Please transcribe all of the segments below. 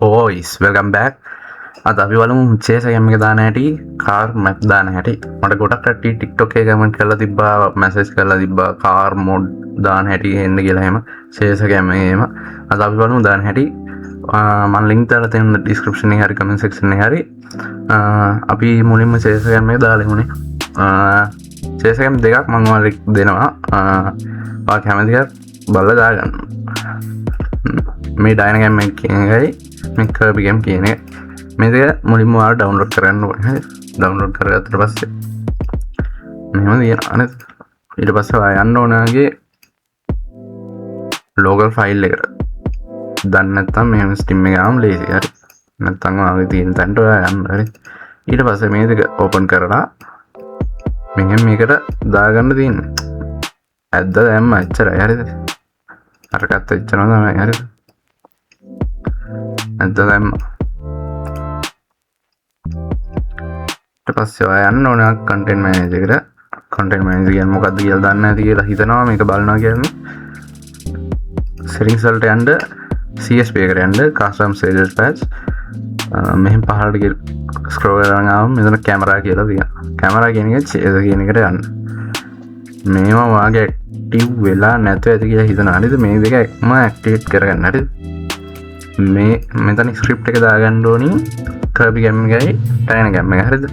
ඕයිස් welcome back. අද අපි බලමු චේස ගේම් එක දාන හැටි, කාර් මැප් දාන හැටි. මට ගොඩක් කට්ටිය TikTok එකේ කමෙන්ට් කරලා තිබ්බා, මැසේජ් කරලා තිබ්බා කාර් මොඩ් දාන හැටි එන්න කියලා එහෙම. චේස ගේම් එකේම අද අපි බලමු දාන හැටි. මම ලින්ක් දාලා තියෙන ඩිස්ක්‍රිප්ෂන් එකේ හරි කමෙන්ට් සෙක්ෂන් එකේ හරි. අපි මුලින්ම චේස ගේම් එක දාලා ඉමුනේ. චේස ගේම් දෙකක් මම ඔයාලට දෙනවා. ඔයා කැමතිද බලලා දාගන්න. මේ ඩයින ගේම් එක කියන එකයි මේ කර්බි ගේම් කියන එක. මේ දෙක මුලින්ම ඔයාලා ඩවුන්ලෝඩ් කරගන්න ඕනේ. ඩවුන්ලෝඩ් කරගත්තට පස්සේ මෙහෙම තියෙනවා නේද? ඊට පස්සේ ඔයා යන්න ඕනගේ ලෝකල් ෆයිල් එකට. දන්නේ නැත්නම් මෙහෙම ස්ටිම් එක ආවම ලේසි. හරි. නැත්නම් ඔයාගේ තියෙන තැනට ඔයා යන්න. හරි. ඊට පස්සේ මේ දෙක ඕපන් කරලා මෙහෙම මේකට දාගන්න තියෙනවා. ඇද්ද දැම්ම එච්චරයි. හරිද? අරකට එච්චරම තමයි. හරිද? ඇද්ද දැම්ම. ඊට පස්සේ ඔයා යන්න ඕන කන්ටෙන්ට් මැනේජර් එකට. කන්ටෙන්ට් මැනේජර් කියන්නේ මොකක්ද කියලා දන්නේ නැති කියලා හිතනවා මේක බලනවා කියන්නේ. settings වලට යන්න CSP එකට යන්න custom status patch. මෙහෙම පහළට scroll කරගෙන ආවම මෙතන කැමරා කියලා තියෙනවා. කැමරා කියන එක chase කියන එකට යන්න. මේවා වාගේ ඇක්ටිව් වෙලා නැතුව ඇති කියලා හිතනවා. හරිද? මේ දෙක එකම ඇක්ටිවේට් කරගන්න. හරිද? මේ මෙතන ස්ක්‍රිප්ට් එක දාගන්න ඕනි කර්බි ගේම් එකයි ඩයින ගේම් එක. හරිද?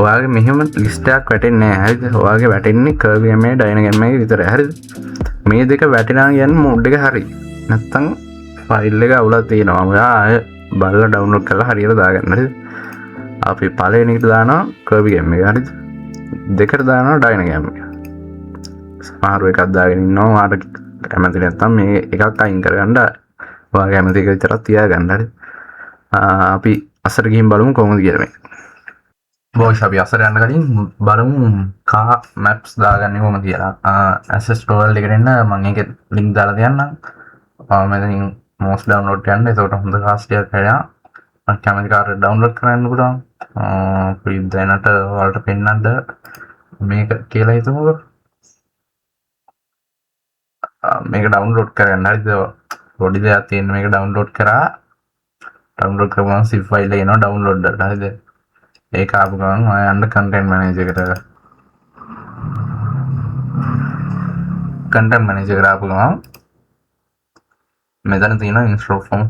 ඔයාගේ මෙහෙම ලිස්ට් එකක් වැටෙන්නේ නැහැ. හරිද? ඔයාගේ වැටෙන්නේ කර්බි ගේම් එකයි ඩයින ගේම් එකයි විතරයි. හරිද? මේ දෙක වැටෙනවා කියන්නේ මෝඩ් එක හරි. නැත්තම් ෆයිල් එක අවුලක් තියෙනවා. ඔයා ආය බලලා ඩවුන්ලෝඩ් කරලා හරියට දාගන්න. හරිද? අපි පළවෙනි එකට දානවා කර්බි ගේම් එක. හරිද? දෙකට දානවා ඩයින ගේම් එක. සමහර එකක් දාගෙන ඉන්නවා. ඔයාට කැමති නැත්තම් මේ එකක් අයින් කරගන්න. ඔයාගේ කැමති එක විතරක් තියාගන්න. හරිද? අපි අසර ගිහින් බලමු කොහොමද කියලා මේ. බොයිස් අපි අසර යන්න කලින් බලමු කා මැප්ස් දාගන්නේ කොහොමද කියලා. ඇසස් ටෝල් එකට එන්න මම ඒකේ ලින්ක් දාලා තියන්නම්. මෙතනින් මොස් ඩවුන්ලෝඩ් කරන්න. ඒකට හොඳ කාස්ට් එකක් හැදෙනවා. මම කැමති කාර්ය ඩවුන්ලෝඩ් කරන්න පුළුවන්. ප්‍රීත් දැනට ඔයාලට පෙන්නන්න මේක කියලා හිතමුකෝ. මේක ඩවුන්ලෝඩ් කරගන්න. හරිද? පොඩි දෙයක් තියෙන මේක ඩවුන්ලෝඩ් කරා. ඩවුන්ලෝඩ් කරපුවම zip ෆයිල් එක එනවා ඩවුන්ලෝඩ් කරලා. හරිද? ඒක ආපු ගමන් ඔයා යන්න කන්ටෙන්ට් මැනේජර් එකට. කන්ටෙන්ට් මැනේජර් එකට ආපු ගමන් මෙතන තියෙනවා install from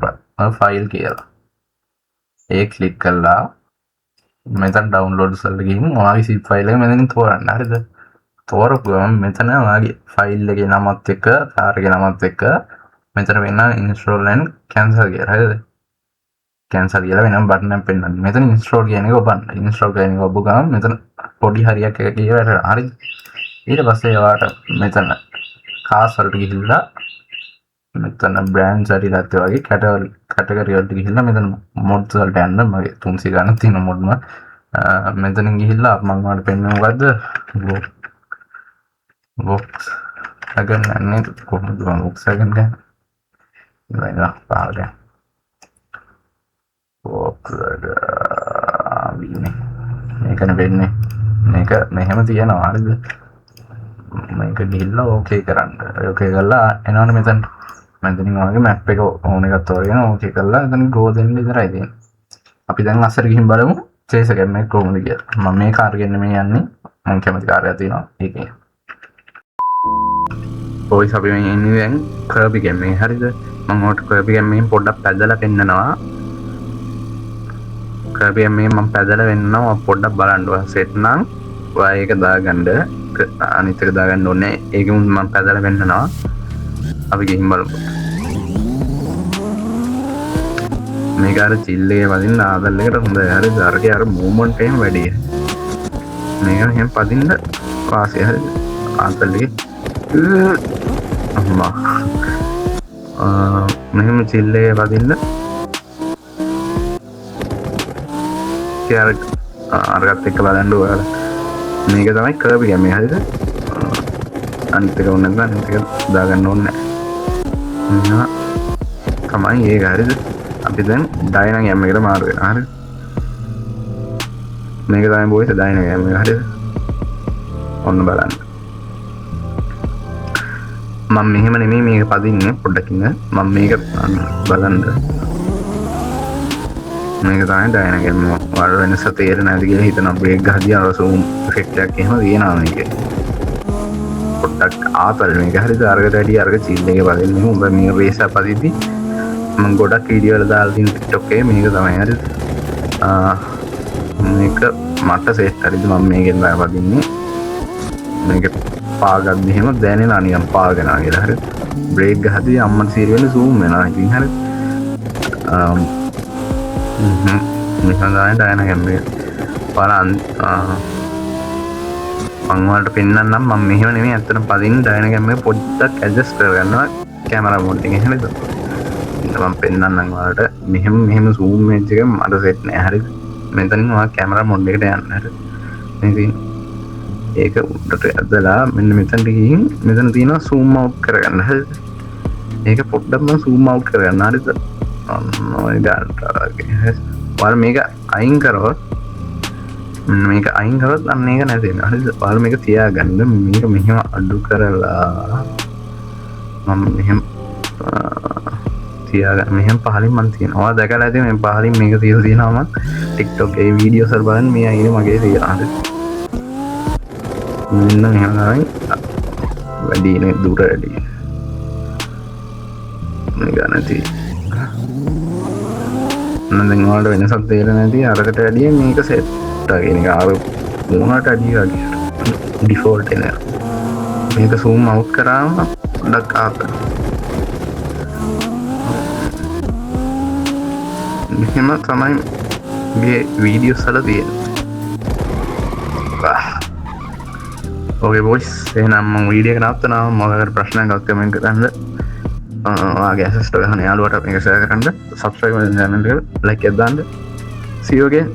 file කියලා. ඒක ක්ලික් කළා මෙතන ඩවුන්ලෝඩ්ස් වලට ගිහින් ඔයාගේ zip ෆයිල් එක මෙතනින් තෝරන්න. හරිද? තෝරපු ගමන් මෙතන ඔයාගේ ෆයිල් එකේ නමත් එක්ක කාර් එකේ නමත් එක්ක මෙතන වෙන install and cancel කියලා. හරිද? cancel කියලා වෙනම බටන් එකක් පෙන්වන්නේ. මෙතන install කියන එක ඔබන්න. install කියන එක ඔබ ගමන් මෙතන පොඩි හරියක් එක කියලා වැටෙනවා. හරිද? ඊට පස්සේ ඔයාට මෙතන කාස් වලට ගිහිල්ලා මෙතන brands හරි නැත්නම් වගේ category වලට ගිහිල්ලා මෙතන mods වලට යන්න. මගේ 300 ගණන් තියෙන mod ම මෙතනින් ගිහිල්ලා මම ඔයාලට පෙන්වන්නේ මොකද්ද? box again නේද? කොහොමද box again ගන්න? නෑ පාඩය. මේකන වෙන්නේ මේක මෙහෙම තියෙනවා. හරිද? මේක ගිහිල්ලා ඕකේ කරන්න. ඕකේ කරලා එනවනේ මෙතන. මෙතනින් ඔයාගේ මැප් එක ඕන එකක් තෝරගෙන ඕකේ කරලා එතන ගෝ දෙන්න විතරයි තියෙන්නේ. අපි දැන් අස්සර ගිහින් බලමු චේස් ගේම් එක කොහොමද කියලා. මම මේ කාර් ගෙන්න මේ යන්නේ. මම කැමති කාර්යයක් තියෙනවා. ඒකේ. ඔයස් අපි මේ ඉන්නේ දැන් කර්බි ගේම් එකේ. හරිද? මම ඔයාලට කර්බි ගේම් එකෙන් පොඩ්ඩක් පැදලා පෙන්නනවා. කර්බි ගේම් එකෙන් මම පැදලා වෙන්නවා. පොඩ්ඩක් බලන්න. ඔයා සෙට් නම් ඔයා ඒක දාගන්න. අනිත් එක දාගන්න ඕනේ. ඒකෙන් මම පැදලා වෙන්නනවා. අපි ගිහින් බලමු. මේක අර චිල් එකේ වදින්න ආදල් එකට හොඳයි. හරිද? අරගේ අර මූවමන්ට් එකම වැඩි. මේක එහෙම පදින්න වාසිය. හරිද? ආදල් එකේ අම්මා මෙහෙම චිල් එකේ වදින්න අරගත් එක්ක බලන්න ඔයාලා. මේක තමයි කර්බි ගේම් එක. හරිද? අනිත් එක ඕන නැත්නම් අනිත් එක දාගන්න ඕනේ නැහැ. තමයි ඒක. හරිද? අපි දැන් ඩයින ගේම් එකට මාරු වෙනවා. හරිද? මේක තමයි බොයිස් ඩයින ගේම් එක. හරිද? ඔන්න බලන්න. මම මෙහෙම නෙමෙයි මේක පදින්නේ පොඩ්ඩක් ඉන්න. මම මේක බලන්න මේක තමයි ඩයනගම් වල වෙනස තේරෙන්නේ නැති කියලා හිතන බ්‍රේක් ගහදී අර සූම් ඉෆෙක්ට් එකක් එහෙම තියෙනවා මේකේ. පොඩ්ඩක් ආතල් මේක හරිද අරකට වැඩි අරක චීල් එකේ බලන්නේ උඹ මේ රේස් එක පදිද්දි මම ගොඩක් වීඩියෝ වල දාලා තියෙන TikTok එකේ මේක තමයි හරිද. මේක මට සෙට් හරිද මම මේකෙන් තමයි පදින්නේ. මේක පාගද්දි එහෙම දැනෙනවා නිකන් පාගනවා කියලා හරිද. බ්‍රේක් ගහදී අම්මට සීර වෙන සූම් වෙනවා ඉතින් හරිද. මිසඳාන ඩයනගම් එක බලන්න මම වලට පෙන්නන්නම් මම මෙහෙම නෙමෙයි ඇත්තටම පදින්න ඩයනගම් එක පොඩ්ඩක් ඇඩ්ජස්ට් කරගන්නවා කැමරා මෝඩ් එකෙන් හරිද මම පෙන්නන්නම් වලට මෙහෙම zoom edge එක මට සෙට් නෑ හරිද මෙතනින් ඔයා කැමරා මෝඩ් එකට යන්න හරිද ඉතින් ඒක උඩට ඇදලා මෙන්න මෙතනට ගිහින් මෙතන තියෙනවා zoom out කරගන්න හරිද ඒක පොඩ්ඩක් මම zoom out කරගන්න හරිද වල මේක අයින් කරොත් මේක අයින් කරොත් අන්න ඒක නැති වෙනවා හරිද වල මේක තියාගන්න මේක මෙහෙම අඩු කරලා මම මෙහෙම තියාගන්න මෙහෙම පහලින් මම තියනවා දැකලා ඇති මේ පහලින් මේක තියලා තියෙනවා මම TikTok එකේ වීඩියෝස් වල බලන්න මේ අයිනේ මගේ තියනවා හරිද මෙන්න මෙහෙම තමයි වැඩි නේ දුර වැඩි මේක නැති දැන් වලට වෙනසක් තේරෙන්නේ නැති අරකට වැඩිය මේක සෙට් ආගෙන එක ආව මොනකට අඩිය වගේ ඩිෆෝල්ට් එන මේක zoom out කරාම පොඩ්ඩක් ආපහු මෙහෙම තමයි මේ වීඩියෝස් වල තියෙන්නේ ඕකේ බොයිස් එහෙනම් මම වීඩියෝ එක නවත්තනවා මොකක්ද ප්‍රශ්නයක් අහන්න කමෙන්ට් කරන්න ඔයාගේ ඇසස්ට ගහන යාළුවට මේක ෂෙයා කරන්න සබ්ස්ක්‍රයිබ් කරන්න channel එක ලයික් එකක් දාන්න see you again